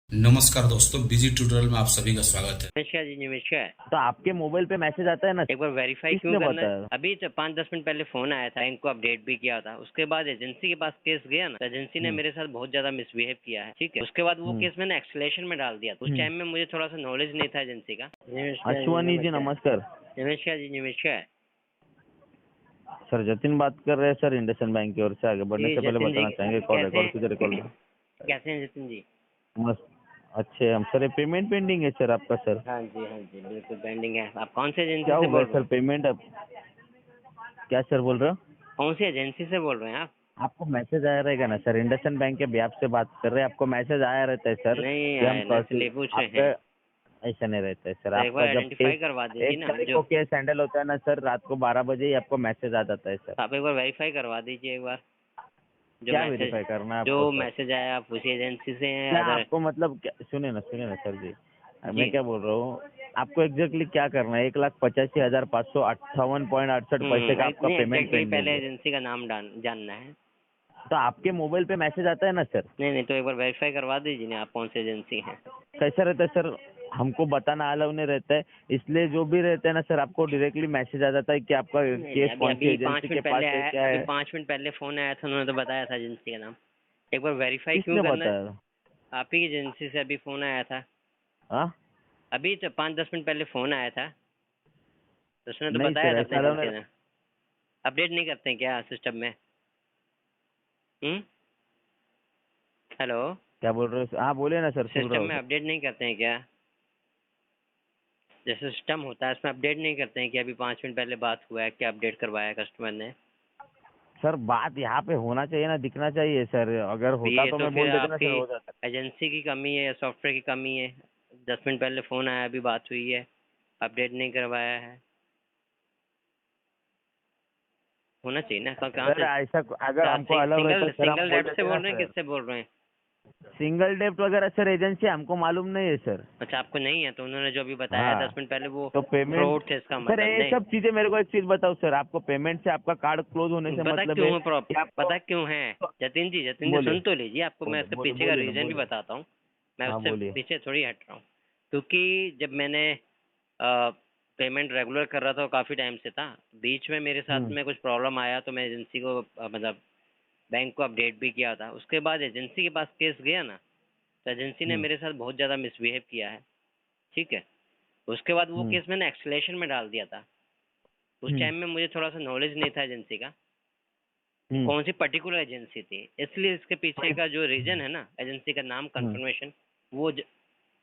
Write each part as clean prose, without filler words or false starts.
नमस्कार दोस्तों, busy tutorial में आप सभी का स्वागत है। नमस्कार जी, नमस्कार। तो आपके मोबाइल पे मैसेज आता है ना, एक बार वेरीफाई क्यों किसने करना है? बताया? अभी तो 5-10 मिनट पहले फोन आया था, बैंक को अपडेट भी किया था। उसके बाद एजेंसी के पास केस गया ना, तो एजेंसी ने हम्म, मेरे साथ बहुत ज्यादा मिसबिहेव किया है। ठीक है, उसके बाद वो हम्म, केस मैंने एक्सलेशन में डाल दिया। उस टाइम में मुझे थोड़ा सा नॉलेज नहीं था एजेंसी का। नमस्कार जी, अश्वनी जी नमस्कार। नमस्कार। नमस्कार जी, नमस्कार। सर जतिन बात कर रहे हैं सर, इंडसइंड बैंक की ओर से। आगे बढ़ने जी से पहले जतिन जी, बताना चाहेंगे कॉल कैसे रिकॉर्ड कीजिए, रिकॉर्ड में। कैसे हैं जतिन जी? मस्त। अच्छे हम सर, ये पेमेंट पेंडिंग है सर आपका सर। हाँ जी, हाँ जी, बिल्कुल पेंडिंग है। आप कौन सी एजेंसी क्या से हो गया बोल रहे सर हैं? पेमेंट अब? क्या सर बोल रहे हो? कौन सी एजेंसी से बोल रहे हैं आप? आपको मैसेज आया रहेगा ना सर, इंडसइंड बैंक के ब्याज से बात कर रहे हैं। आपको मैसेज आया रहता है सर नहीं कि हम आया ना, इसलिए पूछ रहे आपका हैं। ऐसा नहीं रहता है सर। तो एक आपका बार जब केस आइडेंटिफाई करवा दीजिए 1 ना तारीख जो। को केस हैंडल होता है ना सर, रात को 12 बजे ही आपको मैसेज आ जाता है सर। आप एक बार वेरीफाई करवा दीजिए एक बार। जो क्या मैसेज वेरीफाई करना है जो आपको सर? मैसेज आया आप उसी एजेंसी से हैं क्या अदर? आपको मतलब सुनिए ना सर जी, जी। मैं क्या बोल रहा हूँ, आपको एग्जैक्टली क्या करना है? 1,85,558.68 पैसे का आपका नहीं पेमेंट एग्जैक्टली पेंडिंग पहले है। एजेंसी का नाम जानना है। तो आपके मोबाइल पे मैसेज आता है ना सर? नहीं नहीं, तो एक बार वेरीफाई करवा दीजिए ना आप कौन सी एजेंसी हैं। कैसा रहता है सर, हमको बताना अलाउ नहीं रहता है, इसलिए जो भी रहता है ना सर, आपको डायरेक्टली मैसेज आ जाता है कि आपका नहीं नहीं, केस अभी कौन सी अभी पाँच एजेंसी के मिनट पास पहले है, आया, क्या अभी है। 5 मिनट पहले फोन आया था, उन्होंने तो बताया था एजेंसी का नाम। एक बार वेरीफाई क्यों किसने करना है? बताया? आप ही की एजेंसी से अभी फोन आया था। हाँ, अभी तो 5-10 मिनट पहले फोन आया था, तो उसने तो नहीं बताया सर था अपने ऐसा अलाउ एजेंसी नहीं। ने। अपडेट नहीं करते हैं क्या सिस्टम में? हम्म। हेलो। क्या बोल रहे हो? हाँ बोलिए ना सर, सुन रहा सिस्टम हूँ में सर। अपडेट नहीं करते हैं क्या? जैसे सिस्टम होता है उसमें अपडेट नहीं करते हैं कि अभी 5 मिनट पहले बात हुआ है, क्या अपडेट करवाया कस्टमर ने? सर बात यहाँ पे होना चाहिए ना, दिखना चाहिए सर, अगर अभी होता ये तो तो मैं फिर बोल देता ना आपकी सर, हो जाता। एजेंसी की कमी है या सॉफ्टवेयर की कमी है। 10 मिनट पहले फ़ोन आया, अभी बात हुई है, अपडेट नहीं करवाया है। होना चाहिए ना, कहाँ सर से? ऐसा अगर हमको अलाउ रहता सिंगल सर, हम सिंगल बोल डेप्ट से देते ना बोल रहे हैं, सर। किससे बोल रहे हैं? सिंगल डेप्ट वगैरह सर एजेंसी हमको मालूम नहीं है सर। अच्छा, आपको नहीं है, तो उन्होंने जो अभी बताया हाँ 10 मिनट पहले वो तो पेमेंट, फ्रॉड थे इसका सर मतलब ये नहीं। सब चीजें मेरे को एक चीज बताओ सर, आपको पेमेंट से आपका कार्ड क्लोज होने से पता मतलब क्यों है है कि आपको। पता क्यों है? जतिन जी बोलिए सुन तो लीजिए, आपको मैं बोलिए इसके बोलिए पीछे का बोलिए ना रीज़न भी बोलिए। बताता हूँ। मैं हाँ उससे बोलिए। पीछे थोड़ी हट रहा हूँ। क्योंकि जब मैंने पेमेंट रेगुलर कर रहा था, काफ़ी टाइम से था। बीच में मेरे साथ हम्म, में कुछ प्रॉब्लम आया, तो मैं एजेंसी को मतलब बैंक को अपडेट भी किया था। उसके बाद एजेंसी के पास केस गया ना, तो एजेंसी ने हम्म, मेरे साथ बहुत ज़्यादा मिसबिहेव किया है। ठीक है, उसके बाद वो हम्म, केस मैंने एक्सलेशन में डाल दिया था। उस हम्म, टाइम में मुझे थोड़ा सा नॉलेज नहीं था एजेंसी का कि हम्म, कौन सी पर्टिकुलर एजेंसी थी। इसलिए इसके पीछे का जो रीज़न है ना, एजेंसी का नाम हम्म। कंफर्मेशन, वो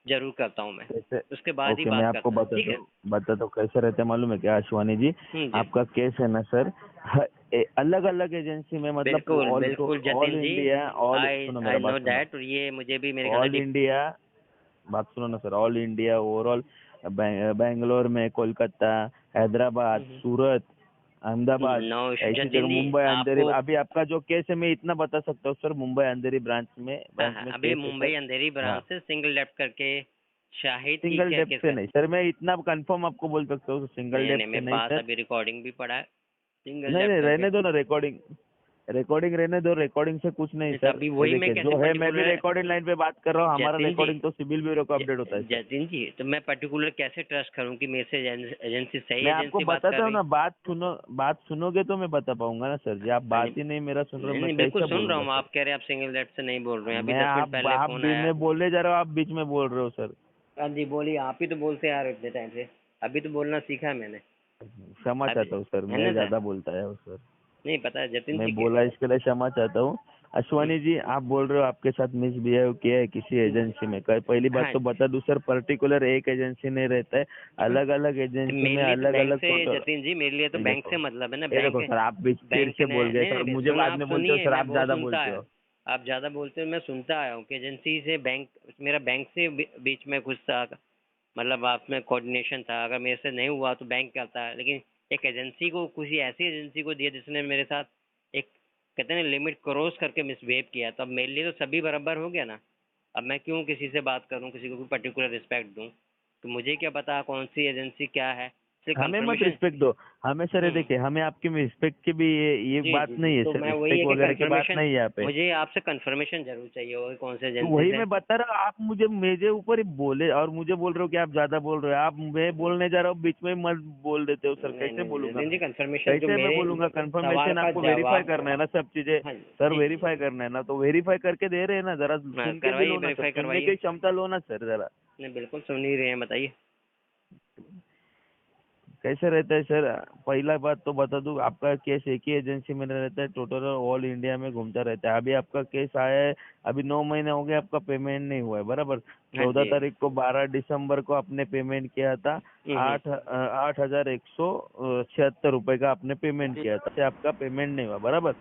जरूर करता हूँ मैं। कैसे? उसके बाद ही ओके, मैं बात आपको करता हूँ, ठीक है? बताता हूँ कैसे रहते हैं मालूम है क्या अश्वानी जी? जी। आपका केस है ना सर, अलग अलग एजेंसी में, मतलब बिल्कुल ऑल बिल्कुल all Jatin ji. India, all I सुनो आई मेरा नो बात सुनो। दैट, और ये मुझे भी मेरे ख्याल से ऑल इंडिया, बात सुनो ना sir, all India overall, Bangalore में, कोलकाता, हैदराबाद, सूरत, अहमदाबाद, नो ऐसी जगह, जतिन जी मुंबई अंधेरी। आपको। अभी आपका जो केस है मैं इतना बता सकता हूँ सर, मुंबई अंधेरी हाँ हाँ, ब्रांच में अभी केस है मुंबई सर। अंधेरी हाँ, ब्रांच से सिंगल लेफ्ट करके शाहिद की सिंगल क्या डेप्थ केस से कर? नहीं सर, मैं इतना कंफर्म आपको बोल सकता हूँ, सिंगल नहीं नहीं, डेप्थ से मेरे नहीं पास सर। अभी रिकॉर्डिंग भी पड़ा है, सिंगल नहीं लेफ्ट नहीं, करके। रहने दो ना रिकॉर्डिंग, रिकॉर्डिंग रहने दो, रिकॉर्डिंग से कुछ नहीं नहीं तो सर। अभी ये वही मैं देखिए कैसे जो है, मैं भी पर्टिकुलर? रिकॉर्डिंग लाइन पे बात कर रहा हूँ, हमारा जतिन जी, रिकॉर्डिंग तो सिविल ब्यूरो का अपडेट होता है सर। जतिन जी, तो मैं पर्टिकुलर कैसे ट्रस्ट करूं कि मेरे से एजेंसी सही मैं आपको एजेंसी बात कर बताता हूँ रही? ना, बात सुनोगे तो मैं बता पाऊंगा ना सर जी, आप हाँ, बात ही नहीं मेरा सुन रहे हो, नहीं मैं नहीं, बिल्कुल कैसे सुन रहा बोलूंगा हूँ। सर? आप कह रहे हैं आप सिंगल लेफ्ट से नहीं बोल रहे हैं, अभी मैं 10 मिनट पहले आप फोन भी, आया। मैं बोलने जा रहा हूँ, आप बीच में बोल रहे हो सर। हाँ जी, बोलिए। आप ही तो बोलते आ रहे इतने टाइम से, अभी तो बोलना सीखा है मैंने। क्षमा अभी चाहता हूँ सर, है मैं ना सर? ज्यादा बोलता है सर। नहीं पता है जतिन जी मैं के। बोला इसके लिए क्षमा चाहता हूँ। अश्वानी जी आप बोल रहे हो आपके साथ मिसबिहेव किया है किसी एजेंसी में, कई पहली बात हाँ तो जी। बता दूं सर, पर्टिकुलर एक एजेंसी नहीं रहता है, अलग अलग तो एजेंसी मेरे में लिए तो अलग बैंक अलग से, टोटल। जतिन जी मेरे लिए तो ये बैंक देखो, से मतलब है ना, ये बैंक। देखो सर, आप बीच फिर बैंक से ने बोल गए नहीं सर, नहीं, मुझे सुन, बाद आप में बोलते हो सुनिए, सर मैं आप बहुत ज्यादा सुनता बोलते है। हो। आप ज़्यादा बोलते हो, मैं सुनता आया हूँ कि एजेंसी से बैंक, मेरा बैंक से बीच में कुछ था, मतलब आप में कोऑर्डिनेशन था। अगर मेरे से नहीं हुआ तो बैंक करता है, लेकिन एक एजेंसी को, किसी ऐसी एजेंसी को दिया जिसने मेरे साथ एक, कहते हैं लिमिट क्रॉस करके मिसबिहेव किया, तो अब मेरे लिए तो सभी बराबर हो गया ना। अब मैं क्यों किसी से बात करूं, किसी को भी पर्टिकुलर रिस्पेक्ट दूं? तो मुझे क्या पता कौन सी एजेंसी क्या है? सिर्फ हमें मत confirmation- रिस्पेक्ट दो, हमें सर ये देखिए, हमें आपकी रिस्पेक्ट की भी ये जी, बात जी, नहीं है तो सर, मैं वही है रिस्पेक्ट कि वगैरह की बात कंफर्मेशन, नहीं है यहाँ पे। मुझे आपसे कंफर्मेशन जरूर चाहिए होगा कौन से तो एजेंसी वही से। मैं बता रहा हूँ, आप मुझे मेरे ऊपर ही बोले और मुझे बोल रहे हो कि आप ज्यादा बोल रहे हो। आप, मैं बोलने जा रहा हूँ बीच में मत बोल देते हो सर, नहीं कैसे नहीं बोलूंगा नहीं जी, मैं? कंफर्मेशन जो कैसे मैं मेरे बोलूंगा? सवाल कंफर्मेशन का आपको वेरीफाई जवाब। करना है ना सब चीजें हाँ सर, जी जी, वेरीफाई करना है ना, तो वेरीफाई करके दे रहे हैं ना, जरा हाँ, सुन के भी करवाइए, लो ना सर, वेरीफाई सुनने करवाइए। की क्षमता लो ना सर जरा। नहीं, बिल्कुल सुन ही रहे हैं, बताइए। कैसे रहता है सर? पहला बात तो बता दूं, आपका केस एक ही एजेंसी में रहता है, टोटल ऑल इंडिया में घूमता रहता है। अभी आपका केस आया है, अभी 9 महीने हो गए, आपका पेमेंट नहीं हुआ है, बराबर? हाँ 14 जी। तारीख को, 12 दिसंबर को आपने पेमेंट किया था। हम्म। 8,176 रुपए का आपने पेमेंट किया था, से आपका पेमेंट नहीं हुआ, बराबर?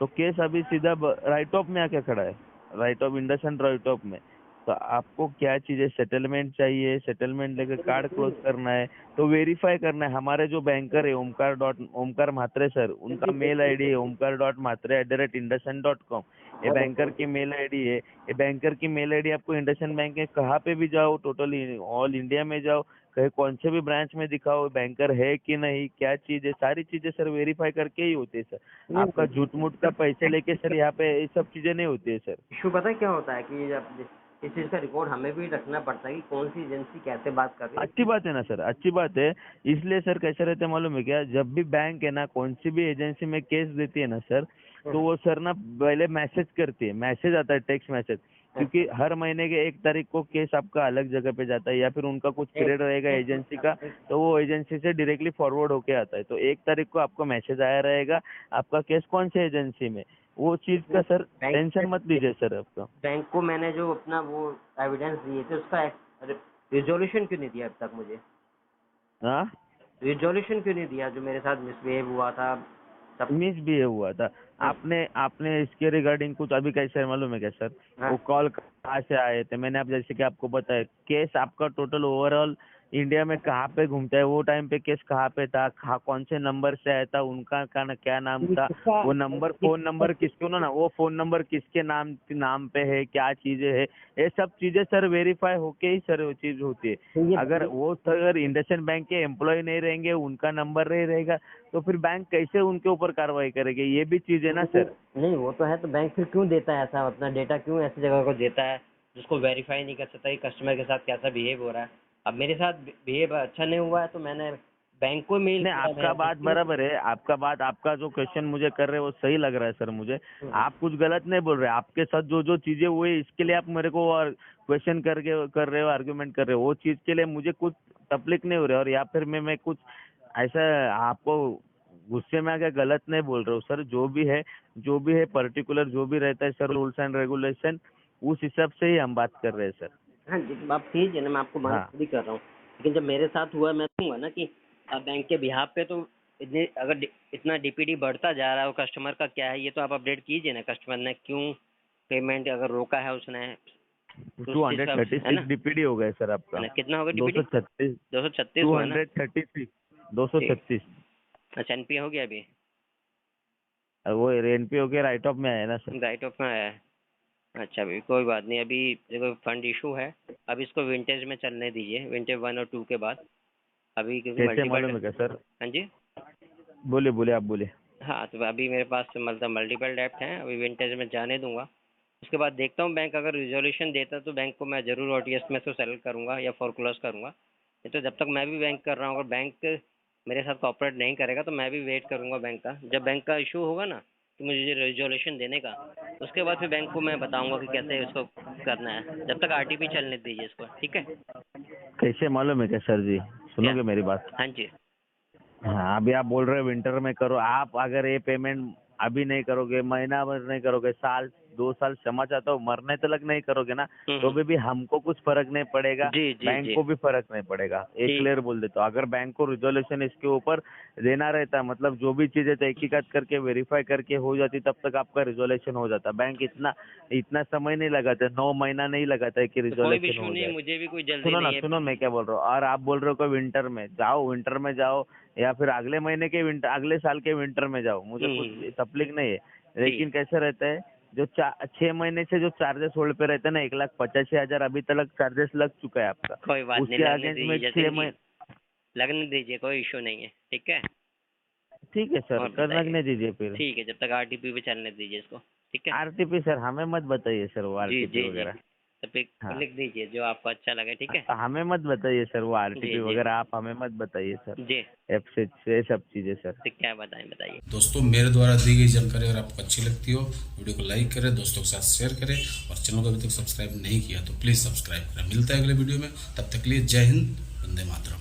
तो केस अभी सीधा राइट ऑफ में आके खड़ा है, right of, IndusInd right of में। तो आपको क्या चीजें, सेटलमेंट चाहिए, सेटलमेंट लेकर कार्ड क्लोज करना है, तो वेरीफाई करना है। हमारे जो बैंकर है ओमकार म्हात्रे सर, उनका मेल आईडी है omkar.mhatre@indusInd.com। ये बैंकर की मेल आईडी है। ये बैंकर की मेल आईडी आपको इंडसइंड बैंक के कहाँ पे भी जाओ, टोटली ऑल इंडिया में जाओ, कहीं कौन से भी ब्रांच में दिखाओ, बैंकर है कि नहीं, क्या चीज है, सारी चीजें सर वेरीफाई करके ही होती है सर। आपका झूठ मूठ का पैसे लेके सर यहाँ पे ये सब चीजें नहीं होती है सर। इशू पता है क्या होता है कि जब इस चीज़ का रिकॉर्ड हमें भी रखना पड़ता है कि कौन सी एजेंसी कैसे बात कर रही है। अच्छी बात है ना सर, अच्छी बात है। इसलिए सर कैसे रहते हैं मालूम है क्या, जब भी बैंक है ना कौन सी भी एजेंसी में केस देती है ना सर, तो वो सर ना पहले मैसेज करती है, मैसेज आता है, टेक्स्ट मैसेज, क्योंकि हर महीने के 1 तारीख को केस आपका अलग जगह पे जाता है, या फिर उनका कुछ पीरियड रहेगा एजेंसी का, तो वो एजेंसी से डायरेक्टली फॉरवर्ड होके आता है। तो 1 तारीख को आपको मैसेज आया रहेगा, आपका केस कौन से एजेंसी में, वो चीज का सर बैंक टेंशन मत लीजिए सर आपका। बैंक को मैंने जो अपना वो एविडेंस दिए थे उसका रिजोल्यूशन क्यों नहीं दिया अब तक मुझे? हाँ, रिजोल्यूशन क्यों नहीं दिया जो मेरे साथ मिसबिहेव हुआ था तब? मिसबिहेव हुआ था। आपने आपने इसके रिगार्डिंग कुछ, अभी कैसे है मालूम है क्या सर, हाँ। वो कॉल कहाँ से आए थे, मैंने आप जैसे कि आपको बताया, केस आपका टोटल ओवरऑल इंडिया में कहाँ पे घूमता है, वो टाइम पे केस कहाँ पे था, कौन से नंबर से आया था, उनका क्या नाम था, वो नंबर, फोन नंबर किसके, ना वो फोन नंबर किसके नाम पे है, क्या चीजें है, ये सब चीजें सर वेरीफाई होके ही सर वो चीज होती है। अगर वो अगर इंडसइंड बैंक के एम्प्लॉय नहीं रहेंगे, उनका नंबर नहीं रहेगा, तो फिर बैंक कैसे उनके ऊपर कार्रवाई करेगी, ये भी चीज है ना सर। नहीं, वो तो है, तो बैंक फिर क्यों देता है ऐसा, अपना डेटा क्यों ऐसी जगह को देता है जिसको वेरीफाई नहीं कर सकता कि कस्टमर के साथ कैसा बिहेव हो रहा है? अब मेरे साथ बिहेव अच्छा नहीं हुआ है तो मैंने बैंक को मेल नहीं, किया आपका बात बराबर है, आपका जो क्वेश्चन मुझे कर रहे हैं वो सही लग रहा है सर मुझे। आप कुछ गलत नहीं बोल रहे, आपके साथ जो जो चीजें हुई इसके लिए आप मेरे को और क्वेश्चन कर रहे हो, आर्गुमेंट कर रहे हो, वो चीज के लिए मुझे कुछ तकलीफ नहीं हो रही, और या फिर मैं कुछ ऐसा आपको गुस्से में आके गलत नहीं बोल रहा हूँ सर। जो भी है पर्टिकुलर जो भी रहता है सर, रूल्स एंड रेगुलेशन, उस हिसाब से ही हम बात कर रहे हैं सर। हाँ जी, आप ठीक है ना, मैं आपको हाँ, मदद भी कर रहा हूँ, लेकिन जब मेरे साथ हुआ मैं कहूँगा ना कि बैंक के बिहाफ पे तो इतना डीपीडी बढ़ता जा रहा है, और कस्टमर का क्या है ये तो आप अपडेट कीजिए ना, कस्टमर ने क्यों पेमेंट अगर रोका है उसने, तो उस हिसाब से है ना। 236 डीपीडी हो गए सर आपका। है ना, कितना होगा डीपीडी? 236, 236 हुआ ना? 236, ठीक। 236। अच्छा, एनपीए हो गया अभी? वो एनपीओ के राइट ऑफ में है ना सर। राइट ऑफ में आया है? अच्छा, अभी कोई बात नहीं, अभी देखो फंड इशू है, अब इसको विंटेज में चलने दीजिए, विंटेज 1 और 2 के बाद, अभी क्योंकि कैसे मल्टीपल। मालूम है क्या सर? हाँ जी। बोलिए बोलिए, आप बोलिए। हाँ, तो अभी मेरे पास मतलब मल्टीपल डेप्ट हैं, अभी विंटेज में जाने दूंगा, उसके बाद देखता हूँ बैंक अगर रिजोल्यूशन देता तो बैंक को मैं ज़रूर ओटीएस में से सेल करूँगा या फोरक्लोज करूँगा। नहीं तो जब तक मैं भी बैंक कर रहा हूँ, अगर बैंक मेरे साथ कॉपरेट नहीं करेगा तो मैं भी वेट करूँगा बैंक का, जब बैंक का इशू होगा ना तो मुझे रिजोल्यूशन देने का, उसके बाद फिर बैंक को मैं बताऊँगा कि कैसे इसको करना है, जब तक आरटीपी चलने दीजिए इसको, ठीक है? कैसे मालूम है क्या सर जी, क्या? सुनोगे मेरी बात? हाँ जी। हाँ, अभी आप बोल रहे हो विंटर में करो, आप अगर ये पेमेंट अभी नहीं करोगे, महीना भर नहीं करोगे, साल 2 साल, क्षमा चाहता हूँ, मरने तक नहीं करोगे ना, तो भी हमको कुछ फर्क नहीं पड़ेगा, जी जी बैंक जी। को भी फर्क नहीं पड़ेगा। एक ठीक। क्लियर बोल देता हूँ, अगर बैंक को रिजोल्यूशन इसके ऊपर देना रहता, मतलब जो भी चीजें तहकीकात करके वेरीफाई करके हो जाती, तब तक आपका रिजोल्यूशन हो जाता। बैंक इतना इतना समय नहीं लगाता, 9 महीना नहीं लगाता है कि तो कोई भी रिजोल्यूशन इशू हो नहीं है, जाए। मुझे भी कोई जल्दी सुनो ना, नहीं है। सुनो मैं क्या बोल रहा हूँ, और आप बोल रहे हो कि विंटर में जाओ, या फिर अगले महीने के विंटर, अगले साल के विंटर में जाओ, मुझे कुछ तकलीफ नहीं है, लेकिन कैसे रहता है, जो 6 महीने से जो चार्जेस होल्ड पे रहते हैं ना, 1,85,000 अभी तक चार्जेस लग चुका है आपका, कोई बात नहीं, उसके लगने अगेंस्ट में दीजिए 6 जतिन जी। महीने। लगने दीजिए, कोई इशू नहीं है, ठीक है। ठीक है सर, और कर बताइए। लगने दीजिए फिर। ठीक है, जब तक आरटीपी पे चलने दीजिए इसको, ठीक है। आरटीपी सर हमें मत बताइए सर, वो जी आरटीपी जी जी, वगैरह। तो फिर हाँ, लिख दीजिए जो आपको अच्छा लगे, ठीक है। हमें मत बताइए सर, वो जी आरटीपी जी वगैरह आप हमें मत बताइए सर। जी, एफ से सब चीजें सर। तो क्या बताएं, बताइए। दोस्तों मेरे द्वारा दी गई जानकारी अगर आपको अच्छी लगती हो, वीडियो को लाइक करें, दोस्तों के साथ शेयर करें, और चैनल को अभी तक सब्सक्राइब नहीं किया तो प्लीज सब्सक्राइब करें। मिलता है अगले वीडियो में, तब तक के लिए जय हिंद, वंदे मातरम।